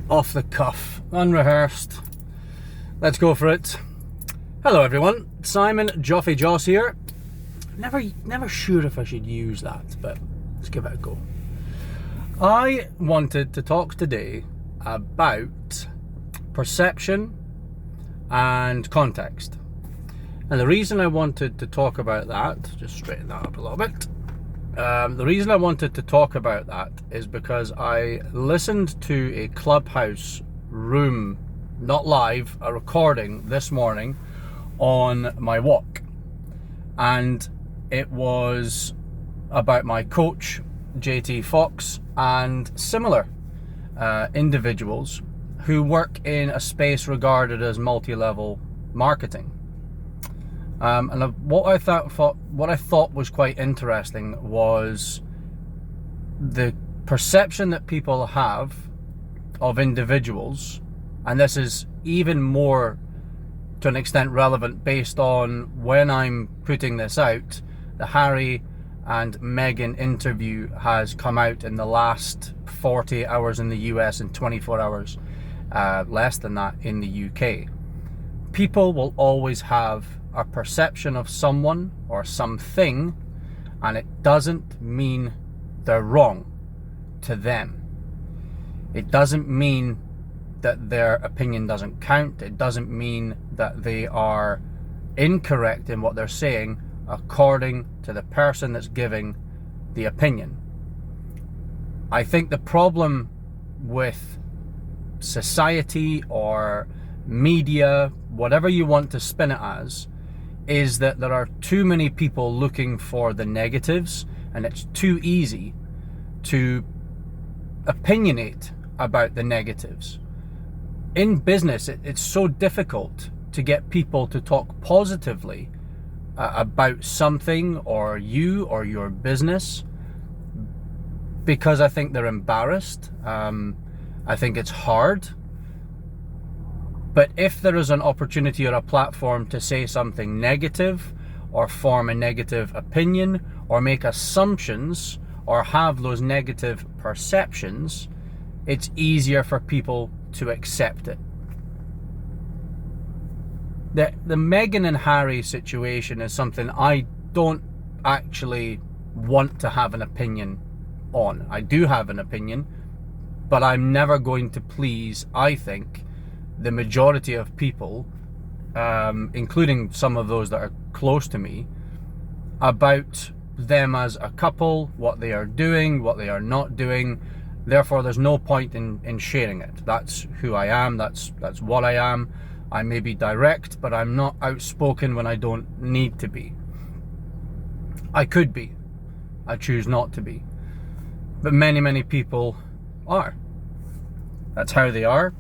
off the cuff, unrehearsed. Let's go for it. Hello everyone, Simon Joffy Joss here. Never sure if I should use that, but let's give it a go. I wanted to talk today about perception and context. And the reason I wanted to talk about that, just straighten that up a little bit. The reason I wanted to talk about that is because I listened to a Clubhouse room, not live, a recording this morning on my walk. And it was about my coach, JT Fox, and similar individuals who work in a space regarded as multi-level marketing. And what I thought was quite interesting was the perception that people have of individuals, and this is even more to an extent relevant based on when I'm putting this out. The Harry and Meghan interview has come out in the last 48 hours in the US and 24 hours less than that in the UK. People will always have a perception of someone or something, and it doesn't mean they're wrong to them. It doesn't mean that their opinion doesn't count. It doesn't mean that they are incorrect in what they're saying according to the person that's giving the opinion. I think the problem with society or media, whatever you want to spin it as, is that there are too many people looking for the negatives, and it's too easy to opinionate about the negatives. In business, it's so difficult to get people to talk positively about something or you or your business, because I think they're embarrassed. I think it's hard. But if there is an opportunity or a platform to say something negative or form a negative opinion or make assumptions or have those negative perceptions, it's easier for people to accept it. The Meghan and Harry situation is something I don't actually want to have an opinion on. I do have an opinion, but I'm never going to please, I think, the majority of people, including some of those that are close to me, about them as a couple, what they are doing, what they are not doing. Therefore, there's no point in sharing it. That's who I am. That's what I am. I may be direct, but I'm not outspoken when I don't need to be. I could be. I choose not to be. But many people are. That's how they are.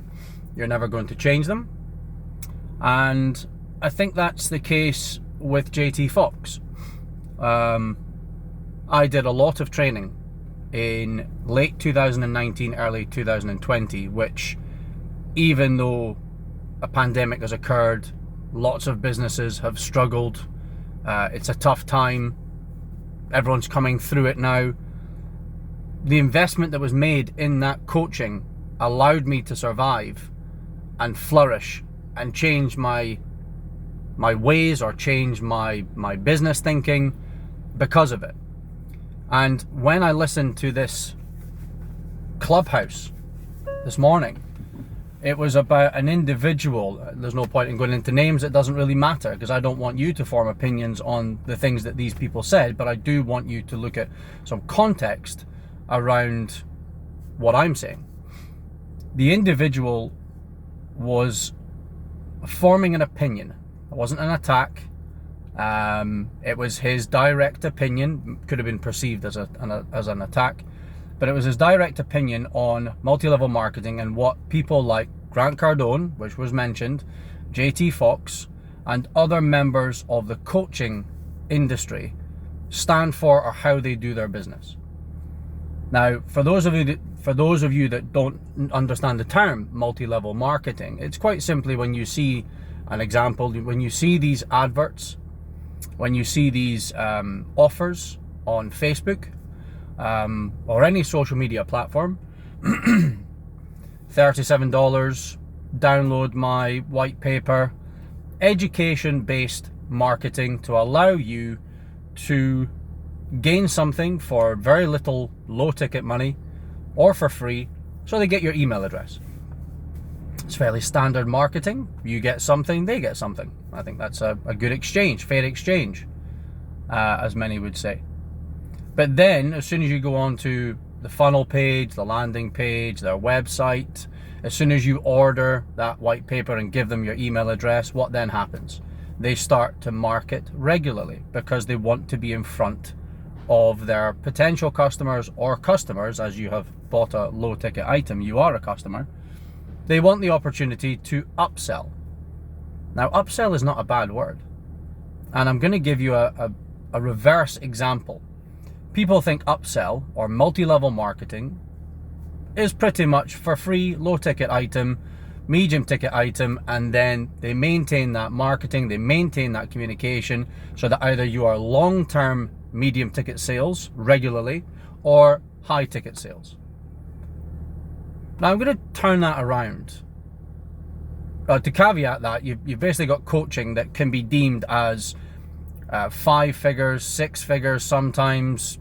You're never going to change them. And I think that's the case with JT Fox. I did a lot of training in late 2019, early 2020, which, even though a pandemic has occurred, lots of businesses have struggled. It's a tough time. Everyone's coming through it now. The investment that was made in that coaching allowed me to survive and flourish and change my ways or change my business thinking because of it. And when I listened to this Clubhouse this morning, it was about an individual. There's no point in going into names. It doesn't really matter, because I don't want you to form opinions on the things that these people said, but I do want you to look at some context around what I'm saying. The individual was forming an opinion. It wasn't an attack. It was his direct opinion. Could have been perceived as an attack, but it was his direct opinion on multi-level marketing and what people like Grant Cardone, which was mentioned, JT Fox, and other members of the coaching industry stand for, or how they do their business. Now, for those of you that don't understand the term multi-level marketing, it's quite simply when you see an example, when you see these adverts, when you see these offers on Facebook or any social media platform, $37, download my white paper, education-based marketing to allow you to gain something for very little low-ticket money or for free, so they get your email address. It's fairly standard marketing. You get something, they get something. I think that's a good exchange, fair exchange, as many would say. But then, as soon as you go on to the funnel page, the landing page, their website, as soon as you order that white paper and give them your email address, what then happens? They start to market regularly because they want to be in front of their potential customers or customers. As you have bought a low ticket item, you are a customer. They want the opportunity to upsell. Now, upsell is not a bad word. And I'm going to give you a reverse example. People think upsell or multi-level marketing is pretty much for free, low ticket item, medium ticket item, and then they maintain that marketing, they maintain that communication so that either you are long-term medium ticket sales regularly or high ticket sales. Now I'm going to turn that around. To caveat that, you've basically got coaching that can be deemed as 5 figures, 6 figures sometimes.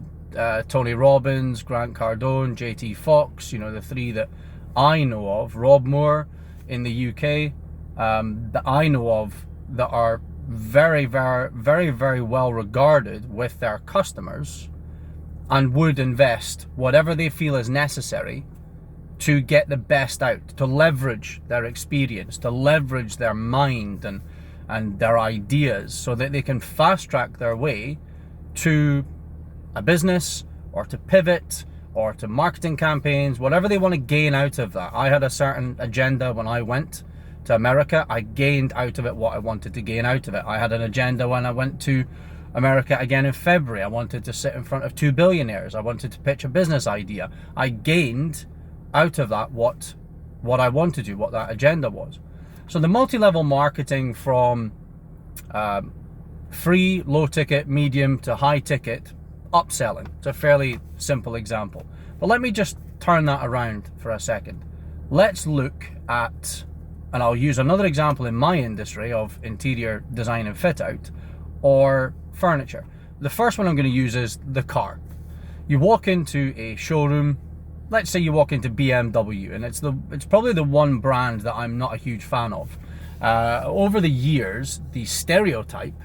Tony Robbins, Grant Cardone, JT Fox, the 3 that I know of, Rob Moore in the UK, that I know of, that are very, very, very, very well regarded with their customers and would invest whatever they feel is necessary to get the best out, to leverage their experience, to leverage their mind and their ideas so that they can fast track their way to a business or to pivot or to marketing campaigns, whatever they want to gain out of that. I had a certain agenda when I went to America. I gained out of it what I wanted to gain out of it. I had an agenda when I went to America again in February. I wanted to sit in front of 2 billionaires. I wanted to pitch a business idea. I gained out of that what I wanted to, what that agenda was. So the multi-level marketing from free, low ticket, medium to high ticket, upselling. It's a fairly simple example. But let me just turn that around for a second. Let's look at, and I'll use another example in my industry of interior design and fit out or furniture. The first one I'm going to use is the car. You walk into a showroom. Let's say you walk into BMW, and it's probably the one brand that I'm not a huge fan of. Over the years, the stereotype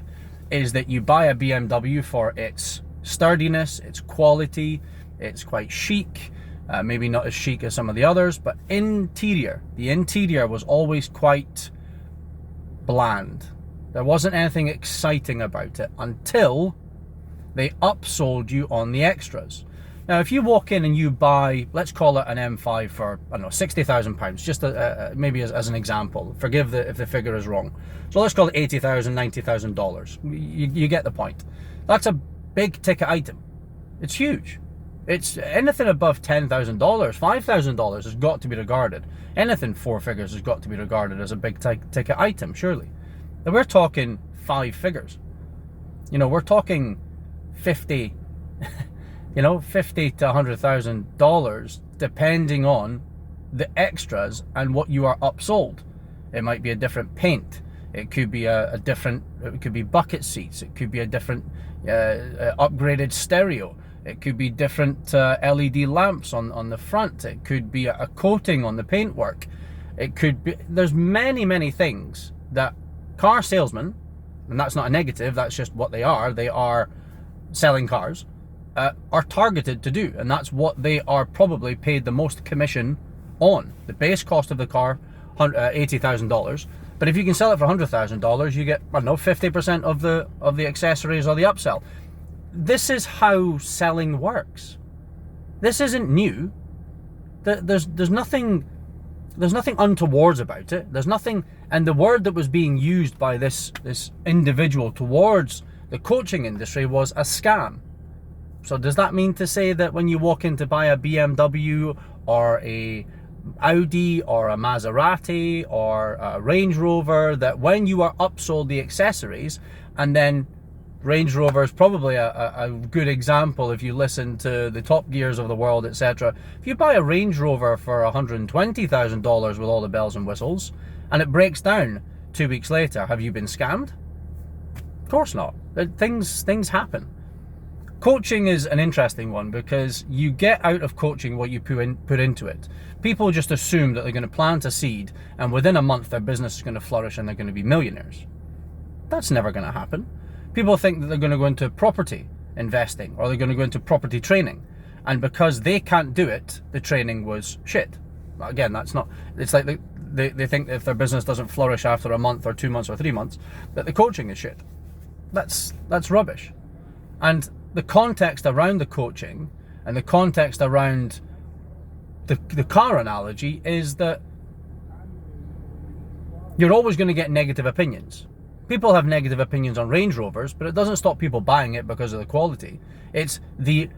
is that you buy a BMW for its sturdiness, its quality, it's quite chic, maybe not as chic as some of the others, but the interior was always quite bland. There wasn't anything exciting about it until they upsold you on the extras. Now, if you walk in and you buy, let's call it an M5 for, I don't know, £60,000, just maybe as an example. Forgive if the figure is wrong. So let's call it $80,000, $90,000. You get the point. That's a big ticket item. It's huge. It's anything above $10,000, $5,000 has got to be regarded. Anything 4 figures has got to be regarded as a big ticket item, surely. And we're talking 5 figures. We're talking 50 to $100,000 depending on the extras and what you are upsold. It might be a different paint. It could be it could be bucket seats. It could be a different upgraded stereo. It could be different LED lamps on the front. It could be a coating on the paintwork. It could be, there's many things that car salesmen, and that's not a negative, that's just what they are selling cars, are targeted to do, and that's what they are probably paid the most commission on. The base cost of the car, $80,000, but if you can sell it for $100,000, you get, I don't know, 50% of the accessories or the upsell. This is how selling works. This isn't new. There's nothing untowards about it. There's nothing, and the word that was being used by this individual towards the coaching industry was a scam. So does that mean to say that when you walk in to buy a BMW or a Audi or a Maserati or a Range Rover, that when you are upsold the accessories and then Range Rover is probably a good example. If you listen to the Top Gears of the world, etc., if you buy a Range Rover for $120,000 with all the bells and whistles, and it breaks down 2 weeks later, have you been scammed? Of course not. Things happen. Coaching is an interesting one because you get out of coaching what you put into it. People just assume that they're going to plant a seed and within a month their business is going to flourish and they're going to be millionaires. That's never going to happen. People think that they're going to go into property investing or they're going to go into property training, and because they can't do it, the training was shit. Again, that's not, it's like they think that if their business doesn't flourish after a month or 2 months or 3 months, that the coaching is shit. That's rubbish. And the context around the coaching and the context around the car analogy is that you're always going to get negative opinions. People have negative opinions on Range Rovers, but it doesn't stop people buying it because of the quality. It's the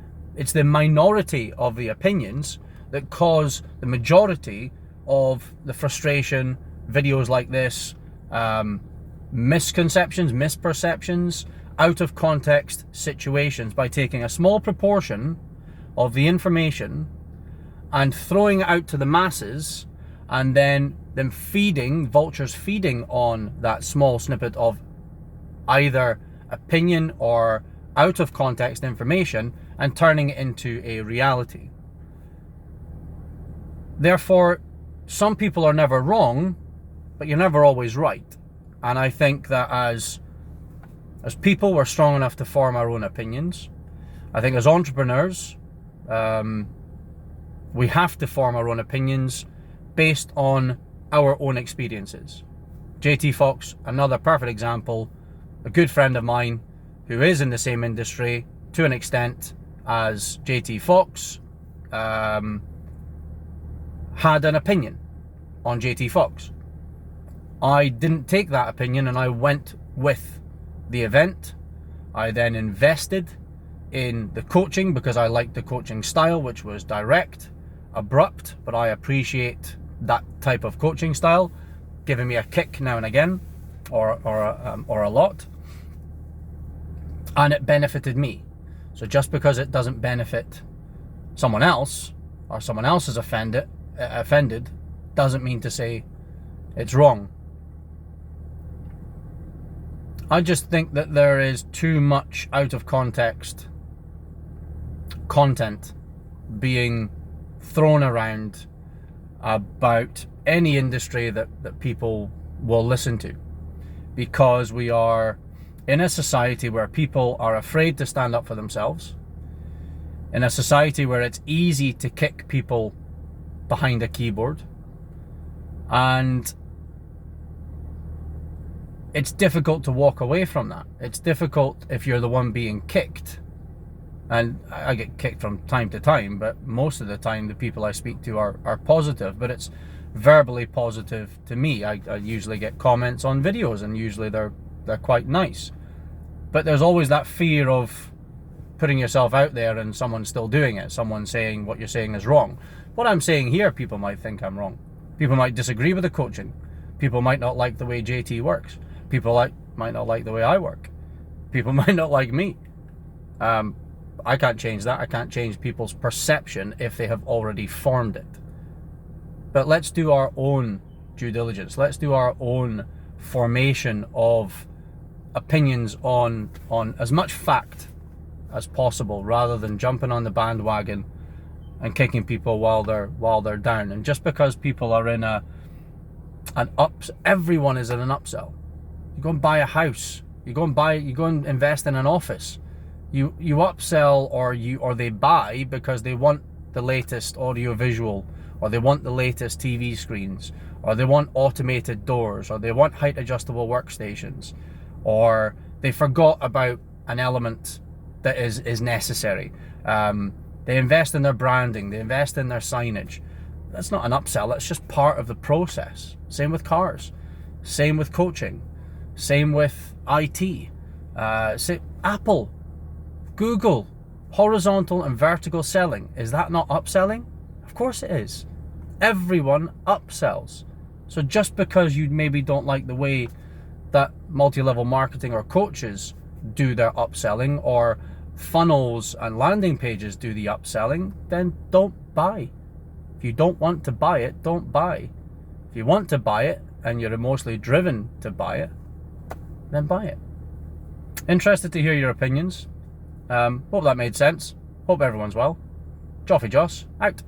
minority of the opinions that cause the majority of the frustration, videos like this, misconceptions, misperceptions, out of context situations, by taking a small proportion of the information and throwing it out to the masses, and then them vultures feeding on that small snippet of either opinion or out of context information and turning it into a reality. Therefore, some people are never wrong, but you're never always right. And I think that as people, we're strong enough to form our own opinions. I think as entrepreneurs, we have to form our own opinions based on our own experiences. JT Fox, another perfect example, a good friend of mine who is in the same industry to an extent as JT Fox, had an opinion on JT Fox. I didn't take that opinion and I went with the event. I then invested in the coaching because I liked the coaching style, which was direct, abrupt, but I appreciate that type of coaching style, giving me a kick now and again, or a lot, and it benefited me. So just because it doesn't benefit someone else, or someone else is offended, doesn't mean to say it's wrong. I just think that there is too much out of context content being thrown around about any industry that people will listen to, because we are in a society where people are afraid to stand up for themselves, in a society where it's easy to kick people behind a keyboard, and it's difficult to walk away from that. It's difficult if you're the one being kicked. And I get kicked from time to time, but most of the time the people I speak to are positive, but it's verbally positive to me. I usually get comments on videos and usually they're quite nice. But there's always that fear of putting yourself out there and someone still doing it, someone saying what you're saying is wrong. What I'm saying here, people might think I'm wrong. People might disagree with the coaching. People might not like the way JT works. People might not like the way I work. People might not like me. I can't change that. I can't change people's perception if they have already formed it. But let's do our own due diligence. Let's do our own formation of opinions on as much fact as possible, rather than jumping on the bandwagon and kicking people while they're down. And just because people are in everyone is in an upsell. You go and buy a house. You go and invest in an office. You upsell or they buy because they want the latest audio visual, or they want the latest TV screens, or they want automated doors, or they want height adjustable workstations, or they forgot about an element that is necessary. They invest in their branding, they invest in their signage. That's not an upsell, that's just part of the process. Same with cars, same with coaching, same with IT. Apple, Google, horizontal and vertical selling. Is that not upselling? Of course it is. Everyone upsells. So just because you maybe don't like the way that multi-level marketing or coaches do their upselling, or funnels and landing pages do the upselling, then don't buy. If you don't want to buy it, don't buy. If you want to buy it and you're emotionally driven to buy it, then buy it. Interested to hear your opinions. Hope that made sense. Hope everyone's well. Joffy Joss, out.